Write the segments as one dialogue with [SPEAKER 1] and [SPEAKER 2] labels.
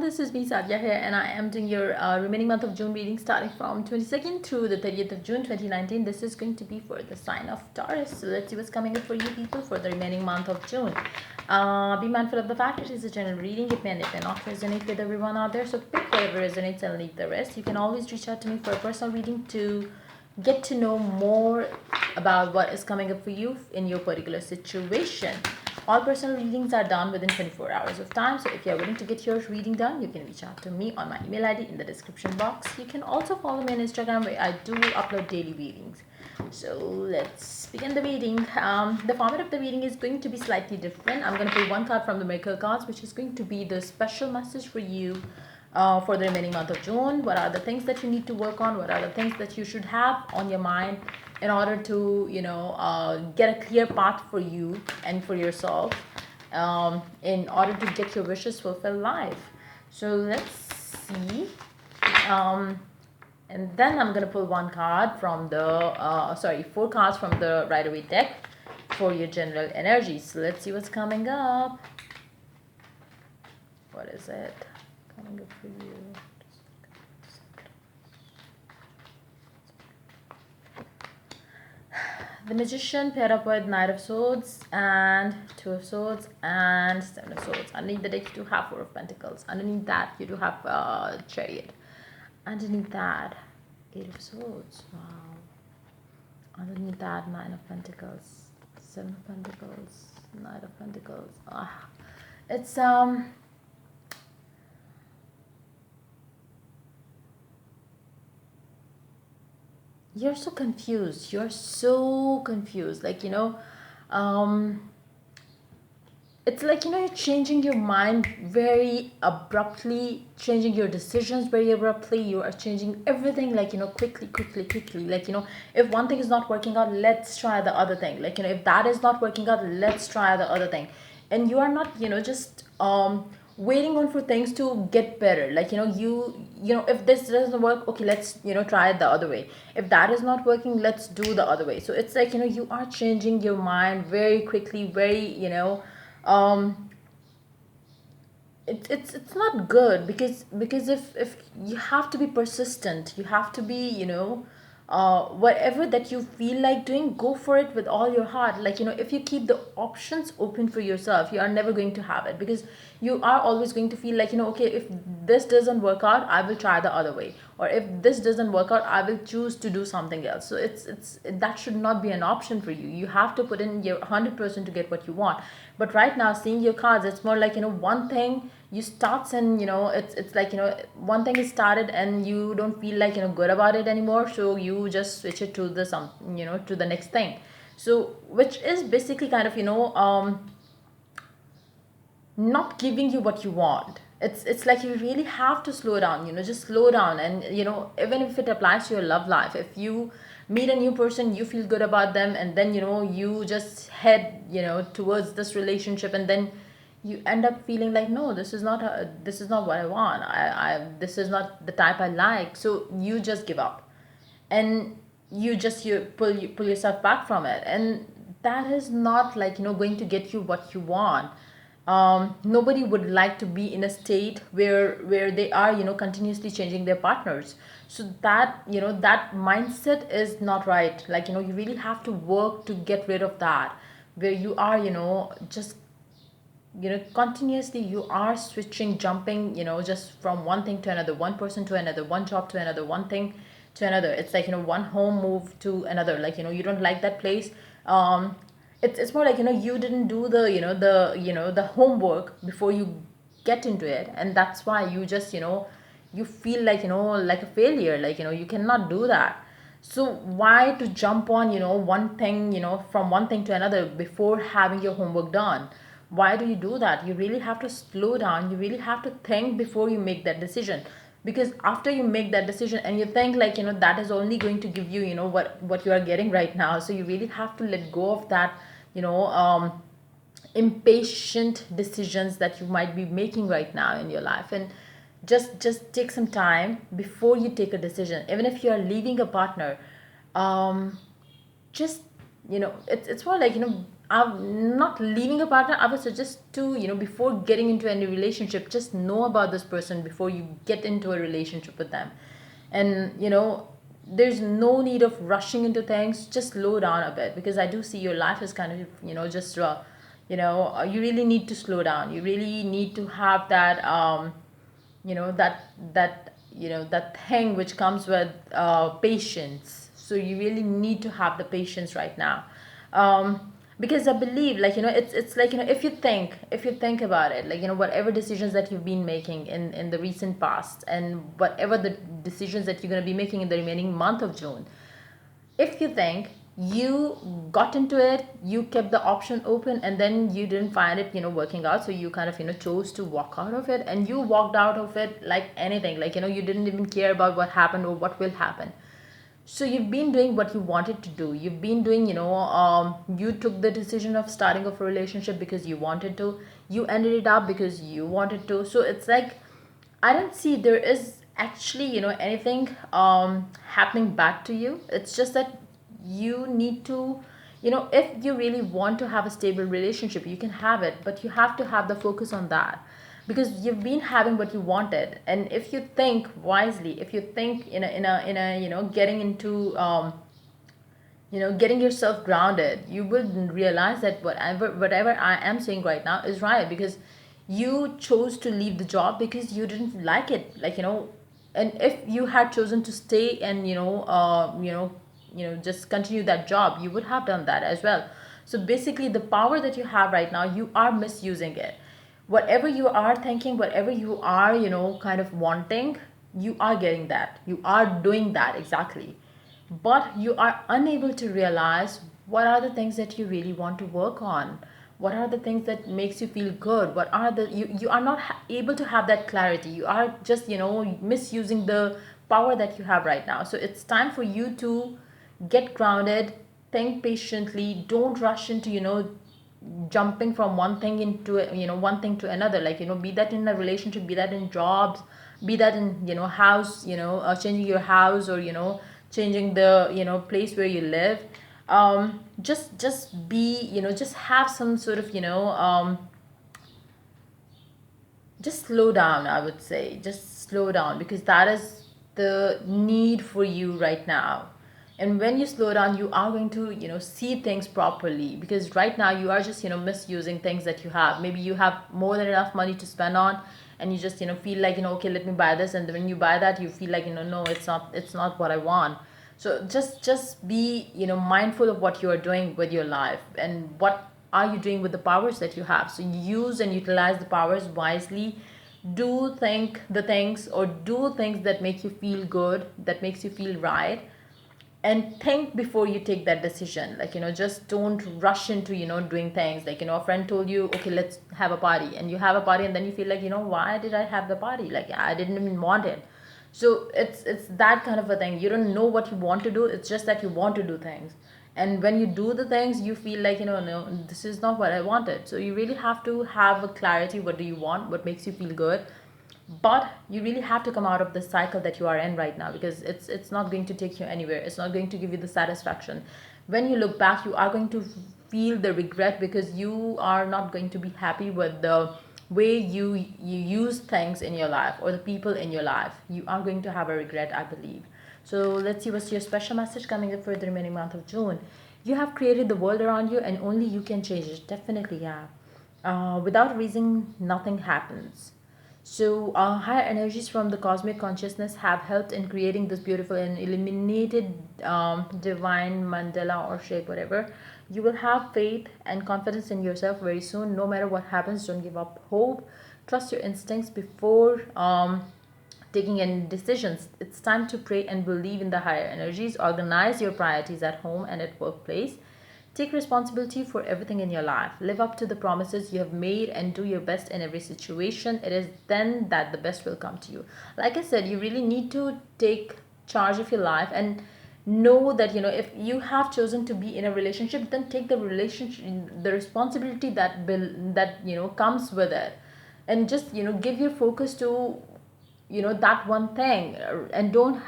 [SPEAKER 1] this is me Sadia here, and I am doing your remaining month of June reading starting from 22nd through the 30th of June 2019. This is going to be for the sign of Taurus. So let's see what's coming up for you people for the remaining month of June. Be mindful of the fact it is a general reading. It may and it may not resonate with everyone out there. So pick whatever resonates and leave the rest. You can always reach out to me for a personal reading to get to know more about what is coming up for you in your particular situation. All personal readings are done within 24 hours of time. So if you're willing to get your reading done, you can reach out to me on my email ID in the description box. You can also follow me on Instagram where I do upload daily readings. So let's begin the reading. The format of the reading is going to be slightly different. I'm going to pull one card from the Miracle cards, which is going to be the special message for you for the remaining month of June. What are the things that you need to work on? What are the things that you should have on your mind in order to, get a clear path for you and for yourself in order to get your wishes fulfilled life. So let's see. And then I'm going to pull one card from the, 4 cards from the Rider-Waite deck for your general energy. So let's see what's coming up. What is it coming up for you? The Magician paired up with Knight of Swords and Two of Swords and Seven of Swords. Underneath the deck you do have Four of Pentacles. Underneath that you do have Chariot. Underneath that, Eight of Swords. Wow. Underneath that, Nine of Pentacles, Seven of Pentacles, Knight of Pentacles. It's you're so confused. You're so confused. It's like, you're changing your mind very abruptly, changing your decisions very abruptly. You are changing everything, quickly. If one thing is not working out, let's try the other thing. If that is not working out, let's try the other thing. And you are not, just waiting on for things to get better. If this doesn't work, okay, let's try it the other way. If that is not working, let's do the other way. So it's like, you are changing your mind very quickly, very it's not good, because if you have to be persistent, you have to be whatever that you feel like doing, go for it with all your heart. If you keep the options open for yourself, you are never going to have it, because you are always going to feel like, okay, if this doesn't work out, I will try the other way, or if this doesn't work out, I will choose to do something else. So it's that should not be an option for you. You have to put in your 100% to get what you want. But right now, seeing your cards, it's more like, one thing you starts, and it's like, one thing is started and you don't feel like good about it anymore, so you just switch it to the to the next thing. So which is basically kind of not giving you what you want. It's like you really have to slow down, just slow down. And even if it applies to your love life, if you meet a new person, you feel good about them, and then you just head towards this relationship, and then you end up feeling like, no, this is not what I want. I This is not the type I like. So you just give up, and you pull yourself back from it, and that is not like going to get you what you want. Nobody would like to be in a state where they are continuously changing their partners. So that that mindset is not right. You really have to work to get rid of that, where you are just continuously you are switching, jumping, just from one thing to another, one person to another, one job to another, one thing to another. It's like one home move to another. You don't like that place. It's more like you didn't do the homework before you get into it, and that's why you just you feel like like a failure. You cannot do that. So why to jump on one thing, from one thing to another before having your homework done? Why do you do that? You really have to slow down. You really have to think before you make that decision, because after you make that decision and you think that is only going to give you what you are getting right now. So you really have to let go of that impatient decisions that you might be making right now in your life, and just take some time before you take a decision. Even if you are leaving a partner, just it's more like I'm not leaving a partner. I would suggest to, before getting into any relationship, just know about this person before you get into a relationship with them. And, there's no need of rushing into things. Just slow down a bit, because I do see your life is kind of, just, you really need to slow down. You really need to have that, that thing which comes with patience. So you really need to have the patience right now. Because I believe, like, it's like, if you think about it, like, whatever decisions that you've been making in the recent past, and whatever the decisions that you're going to be making in the remaining month of June, if you think you got into it, you kept the option open, and then you didn't find it, working out, so you kind of, chose to walk out of it, and you walked out of it like anything, like, you didn't even care about what happened or what will happen. So you've been doing what you wanted to do. You've been doing, you took the decision of starting off a relationship because you wanted to. You ended it up because you wanted to. So it's like, I don't see there is actually, anything happening back to you. It's just that you need to, if you really want to have a stable relationship, you can have it, but you have to have the focus on that, because you've been having what you wanted. And if you think wisely, if you think in a getting into getting yourself grounded, you will realize that whatever I am saying right now is right, because you chose to leave the job because you didn't like it, like, and if you had chosen to stay and just continue that job, you would have done that as well. So basically, the power that you have right now, you are misusing it. Whatever you are thinking, whatever you are kind of wanting, you are getting that, you are doing that exactly. But you are unable to realize what are the things that you really want to work on, what are the things that makes you feel good, what are the you are not able to have that clarity. You are just misusing the power that you have right now. So it's time for you to get grounded, think patiently, don't rush into jumping from one thing into one thing to another, like, be that in a relationship, be that in jobs, be that in house, changing your house, or changing the place where you live. Just be, just have some sort of just slow down, I would say. Just slow down, because that is the need for you right now. And when you slow down, you are going to see things properly, because right now you are just misusing things that you have. Maybe you have more than enough money to spend on, and you just feel like, okay, let me buy this, and then when you buy that, you feel like, no, it's not what I want. So just be mindful of what you are doing with your life, and what are you doing with the powers that you have. So use and utilize the powers wisely. Do think the things, or do things that make you feel good, that makes you feel right. And think before you take that decision, like, just don't rush into doing things, like, a friend told you, okay, let's have a party, and you have a party, and then you feel like, why did I have the party, like, I didn't even want it. So it's that kind of a thing. You don't know what you want to do, it's just that you want to do things. And when you do the things, you feel like, no, this is not what I wanted. So you really have to have a clarity, what do you want, what makes you feel good. But you really have to come out of the cycle that you are in right now, because it's not going to take you anywhere. It's not going to give you the satisfaction. When you look back, you are going to feel the regret, because you are not going to be happy with the way you use things in your life, or the people in your life. You are going to have a regret, I believe. So let's see what's your special message coming up for the remaining month of June. You have created the world around you, and only you can change it. Definitely, yeah. Without reason, nothing happens. So, higher energies from the cosmic consciousness have helped in creating this beautiful and illuminated divine mandala or shape, whatever. You will have faith and confidence in yourself very soon. No matter what happens, don't give up hope. Trust your instincts before taking any decisions. It's time to pray and believe in the higher energies. Organize your priorities at home and at workplace. Take responsibility for everything in your life. Live up to the promises you have made and do your best in every situation. It is then that the best will come to you. Like I said, you really need to take charge of your life, and know that if you have chosen to be in a relationship, then take the relationship, the responsibility that comes with it. And just give your focus to that one thing, and don't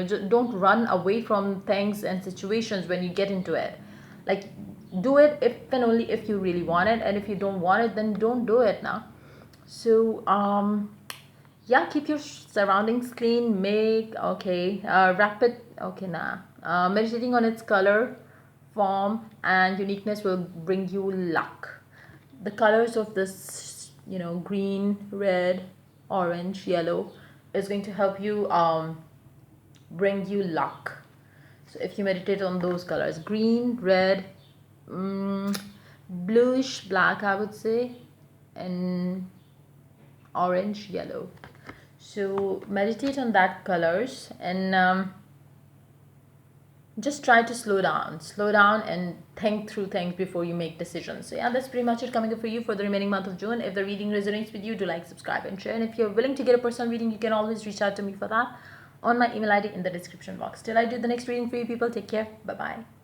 [SPEAKER 1] just don't run away from things and situations when you get into it. Like, do it if and only if you really want it, and if you don't want it, then don't do it now. So yeah, keep your surroundings clean, make okay, wrap it okay, nah, meditating on its color, form and uniqueness will bring you luck. The colors of this, you know, green, red, orange, yellow is going to help you bring you luck. So if you meditate on those colors, green, red, bluish black, I would say, and orange, yellow. So meditate on that colors, and just try to slow down and think through things before you make decisions. So yeah, that's pretty much it coming up for you for the remaining month of June. If the reading resonates with you, do like, subscribe and share, and if you're willing to get a personal reading, you can always reach out to me for that on my email ID in the description box. Till I do the next reading for you people, take care, bye bye.